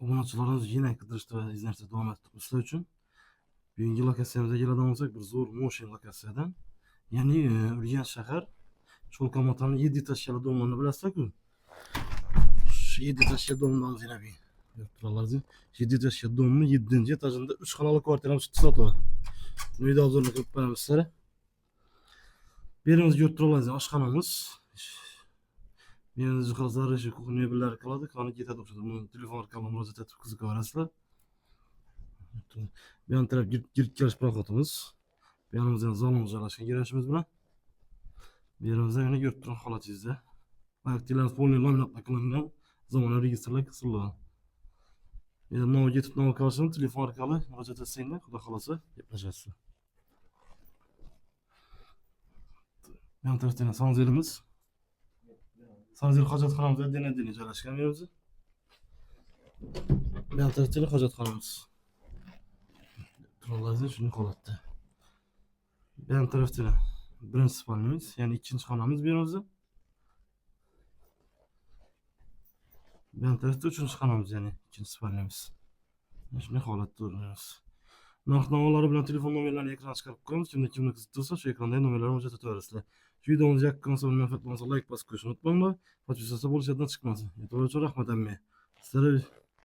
Obunachilarimiz yine qidirishda va izlashda davom etdik sizlar uchun. Bugungi lokatsiyamizga keladigan bo'lsak, bir zo'r Motion lokatsiyadan. Ya'ni Urganch shahar Cho'lqamotorning 7 etajli domini bilasizlar-ku. Shu 7 etajli domdan yana bir yurtlarimiz 7 etajli domning 7-etajida 3 xonali kvartiramiz chiqdi sotib. Uyda hozirlik qilib beramiz sizlarga. Berimizga yurtlarimiz oshxonamiz. Benim cihazlar işi kuhne birler kaladı. Kanı gitedi okşadı. Bunun telefon arkalı müracaat etip kızı kavarasılar. Bir an taraf girip geliş bırakatımız. Bir yanımızdan zalımız alaşkan girişimiz buna. Bir yanımızdan yine yurtturan halat izle. Ayak dileniz polini laminatla kılından zamanı registrler kısırlığı. Bir de nava getip nava karşısında telefon arkalı müracaat etseyle kuda halası yapılacaksın. Bir an taraftan sanız elimiz. Sanzir hojatxonamizda dena joylashgan yerimiz. Bu tarafda hojatxonamiz. Turolazin shuni holatda. Bu tarafda birinchi spalnamiz, ya'ni ikkinchi xonamiz bu yerimizda. Bu tarafda uchinchi xonamiz, ya'ni ikkinchi spalnamiz. Shuni holatda o'rganamiz. Narx-navolar bilan telefon nomerlarini ekranga chiqarib qo'yamiz. Kimda qiziqtirsa, shu ekranda nomerlarni o'chirib turaverasizlar. Videomuzu yakın sonra manfaat olmasa like basıp koyuyorsunuz. Unutmayın da. Paçosyası bol şeyden çıkmasın. Yeter olsun rahmet emme. Sizlere